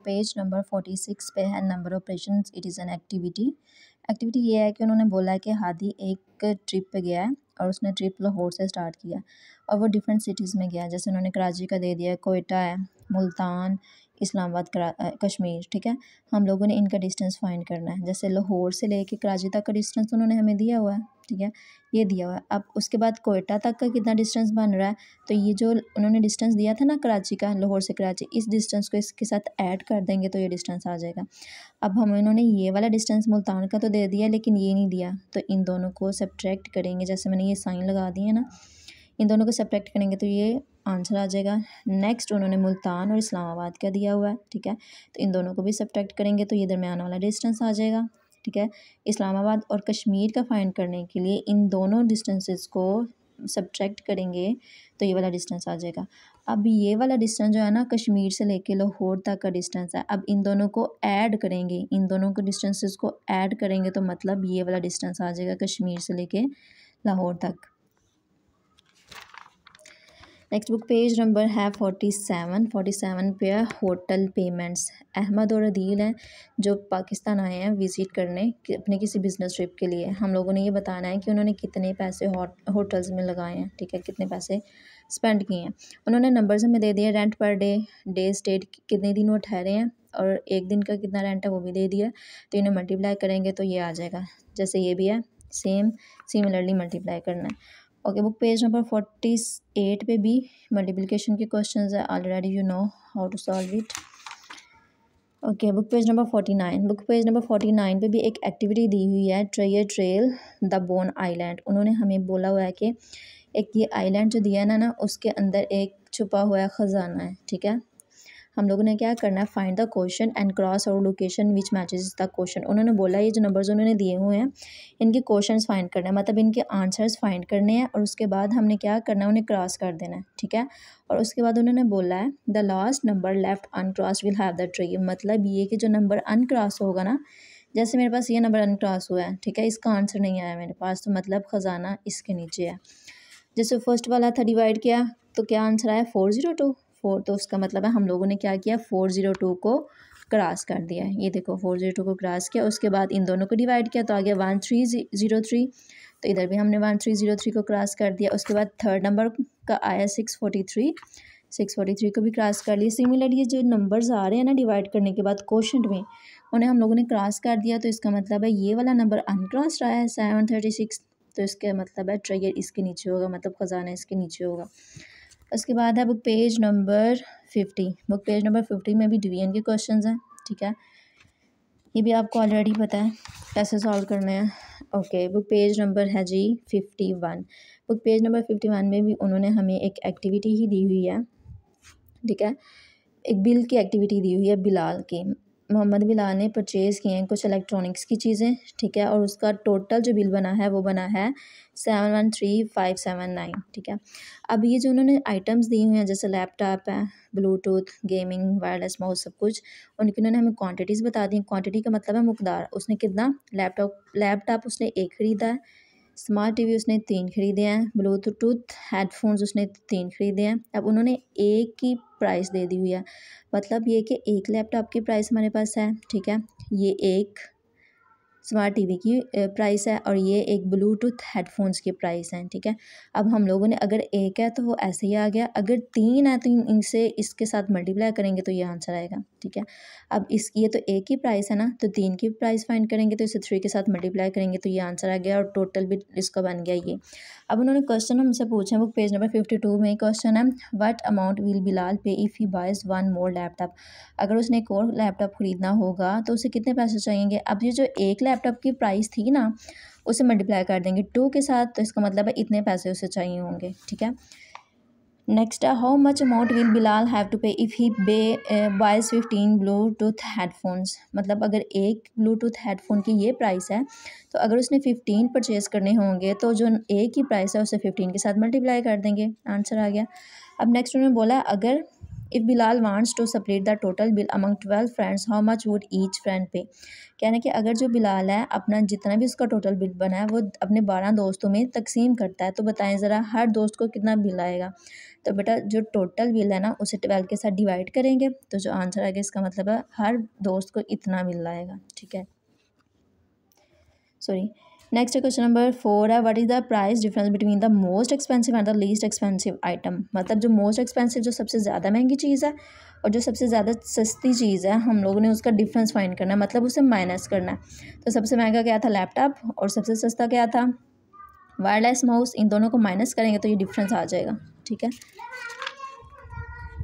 Page number 46 पे है number operations it is an activity. Activity ये है कि उन्होंने बोला है कि हादी एक ट्रिप पे गया है और उसने ट्रिप लाहौर से स्टार्ट किया और वो डिफरेंट सिटीज़ में गया है। जैसे उन्होंने कराची का दे दिया है, कोयटा है, मुल्तान, इस्लामाबाद, कश्मीर। ठीक है, हम लोगों ने इनका डिस्टेंस फाइंड करना है। जैसे लाहौर से लेके कराची तक का डिस्टेंस उन्होंने हमें दिया हुआ है। ठीक है, ये दिया हुआ है। अब उसके बाद कोयटा तक का कितना डिस्टेंस बन रहा है, तो ये जो उन्होंने डिस्टेंस दिया था ना कराची का, लाहौर से कराची, इस डिस्टेंस को इसके साथ ऐड कर देंगे तो ये डिस्टेंस आ जाएगा। अब हम इन्होंने ये वाला डिस्टेंस मुल्तान का तो दे दिया लेकिन ये नहीं दिया, तो इन दोनों को सब्ट्रैक्ट करेंगे। जैसे मैंने ये साइन लगा दिए ना, इन दोनों को सब्ट्रैक्ट करेंगे तो ये आंसर आ जाएगा। नेक्स्ट उन्होंने मुल्तान और इस्लामाबाद का दिया हुआ है। ठीक है, तो इन दोनों को भी सब्ट्रैक्ट करेंगे तो ये दरमियान वाला डिस्टेंस आ जाएगा। ठीक है, इस्लामाबाद और कश्मीर का फाइंड करने के लिए इन दोनों डिस्टेंसेस को सब्ट्रैक्ट करेंगे तो ये वाला डिस्टेंस आ जाएगा। अब ये वाला डिस्टेंस जो है ना, कश्मीर से लेके लाहौर तक का डिस्टेंस है। अब इन दोनों को ऐड करेंगे, इन दोनों को डिस्टेंसेस को ऐड करेंगे तो मतलब ये वाला डिस्टेंस आ जाएगा कश्मीर से लेके लाहौर तक। नेक्स्ट बुक पेज नंबर है 47 पे है होटल पेमेंट्स। अहमद और अदील हैं जो पाकिस्तान आए हैं विज़िट करने अपने किसी बिज़नेस ट्रिप के लिए। हम लोगों ने ये बताना है कि उन्होंने कितने पैसे होटल्स में लगाए हैं। ठीक है, कितने पैसे स्पेंड किए हैं। उन्होंने नंबर्स हमें दे दिए, रेंट पर डे स्टेट कितने दिन वो ठहरे हैं और एक दिन का कितना रेंट है वो भी दे दिया। तो इन्हें मल्टीप्लाई करेंगे तो ये आ जाएगा। जैसे ये भी है, सेम सिमिलरली मल्टीप्लाई करना है। ओके, बुक पेज नंबर 48 पे भी मल्टीप्लिकेशन के क्वेश्चंस है। Already you know how to solve it. Okay, book page number 49 पे भी एक एक्टिविटी दी हुई है, ट्रेल द बोन आइलैंड। उन्होंने हमें बोला हुआ है कि एक ये आइलैंड जो दिया है ना उसके अंदर एक छुपा हुआ ख़जाना है। ठीक है, हम लोगों ने क्या करना है, find the question and cross out location which matches the question. उन्होंने बोला ये जो नंबर्स उन्होंने दिए हुए हैं इनके क्वेश्चंस फाइंड करना है, मतलब इनके आंसर्स फाइंड करने हैं और उसके बाद हमने क्या करना है, उन्हें क्रॉस कर देना है। ठीक है, और उसके बाद उन्होंने बोला है the last number left uncross will have the tree. मतलब ये कि जो नंबर अनक्रॉस होगा ना, जैसे मेरे पास ये नंबर अनक्रॉस हुआ है, ठीक है, इसका आंसर नहीं आया मेरे पास, तो मतलब ख़जाना इसके नीचे है। जैसे फर्स्ट वाला था डिवाइड किया तो क्या आंसर आया 402 4, तो उसका मतलब है हम लोगों ने क्या किया, 402 को क्रॉस कर दिया है। ये देखो 402 को क्रॉस किया, उसके बाद इन दोनों को डिवाइड किया तो आ गया 1303, तो इधर भी हमने 1303 को क्रॉस कर दिया। उसके बाद थर्ड नंबर का आया 643 को भी क्रॉस कर लिया। सिमिलरली ये जो नंबर्स आ रहे हैं ना डिवाइड करने के बाद क्वोशंट में, उन्हें हम लोगों ने क्रॉस कर दिया, तो इसका मतलब है ये वाला नंबर अनक्रॉस रहा है 736, तो इसका मतलब है ट्रेयर इसके नीचे होगा, मतलब ख़जाना इसके नीचे होगा। उसके बाद है बुक पेज नंबर 50 में भी डिवीजन के क्वेश्चंस हैं। ठीक है, ये भी आपको ऑलरेडी पता है कैसे सॉल्व करने हैं। ओके, बुक पेज नंबर है जी 51। बुक पेज नंबर 51 में भी उन्होंने हमें एक एक्टिविटी ही दी हुई है। ठीक है, एक बिल की एक्टिविटी दी हुई है बिलाल की। मोहम्मद बिलाल ने परचेज़ किए हैं कुछ इलेक्ट्रॉनिक्स की चीज़ें। ठीक है, और उसका टोटल जो बिल बना है वो बना है 713579। ठीक है, अब ये जो उन्होंने आइटम्स दी हुई हैं जैसे लैपटॉप है, ब्लूटूथ, गेमिंग, वायरलेस माउस, सब कुछ उनकी उन्होंने हमें क्वांटिटीज़ बता दी। क्वांटिटी का मतलब है मुकदार। उसने कितना, लैपटॉप उसने एक ख़रीदा है, स्मार्ट टीवी उसने 3 ख़रीदे हैं, ब्लूटूथ हेडफोन्स उसने 3 ख़रीदे हैं। अब उन्होंने एक की प्राइस दे दी हुई है, मतलब ये कि एक लैपटॉप की प्राइस हमारे पास है। ठीक है, ये एक स्मार्ट टीवी की प्राइस है और ये एक ब्लूटूथ हेडफोन्स की प्राइस है। ठीक है, अब हम लोगों ने अगर एक है तो वो ऐसे ही आ गया, अगर 3 है तो इनसे इसके साथ मल्टीप्लाई करेंगे तो ये आंसर आएगा। ठीक है, अब ये तो एक ही प्राइस है ना, तो 3 की प्राइस फाइंड करेंगे तो इसे 3 के साथ मल्टीप्लाई करेंगे तो ये आंसर आ गया और टोटल भी इसका बन गया ये। अब उन्होंने क्वेश्चन हमसे पूछे, बुक पेज नंबर 52 में क्वेश्चन है, what amount will Bilal pay if he buys 1 more laptop. अगर उसने एक और लैपटॉप ख़रीदना होगा तो उसे कितने पैसे चाहिएंगे। अब ये जो एक लैपटॉप की प्राइस थी ना उसे मल्टीप्लाई कर देंगे 2 के साथ, तो इसका मतलब है इतने पैसे उसे चाहिए होंगे। ठीक है, नेक्स्ट है how much amount will Bilal have to pay if he buys 15 Bluetooth headphones. मतलब अगर एक ब्लूटूथ हेडफोन की ये प्राइस है तो अगर उसने 15 परचेज़ करने होंगे तो जो एक ही प्राइस है उसे 15 के साथ मल्टीप्लाई कर देंगे, आंसर आ गया। अब नेक्स्ट उन्होंने बोला अगर if Bilal wants to separate the total bill among 12 friends how much would each friend pay. कहना कि अगर जो बिलाल है अपना जितना भी उसका टोटल बिल बना है वो अपने 12 दोस्तों में तकसीम करता है, तो बताएं ज़रा हर दोस्त को कितना बिल आएगा। तो बेटा जो टोटल बिल है ना उसे 12 के साथ डिवाइड करेंगे तो जो आंसर आएगा इसका मतलब है हर दोस्त को इतना मिल जाएगा, ठीक है। सॉरी, नेक्स्ट क्वेश्चन नंबर 4 है, what is the price difference between the most expensive and the least expensive item. मतलब जो मोस्ट एक्सपेंसिव जो सबसे ज़्यादा महंगी चीज़ है और जो सबसे ज़्यादा सस्ती चीज़ है हम लोगों ने उसका डिफरेंस फाइंड करना है, मतलब उसे माइनस करना है। तो सबसे महंगा क्या था, लैपटॉप, और सबसे सस्ता क्या था, वायरलेस माउस। इन दोनों को माइनस करेंगे तो ये डिफरेंस आ जाएगा, ठीक है।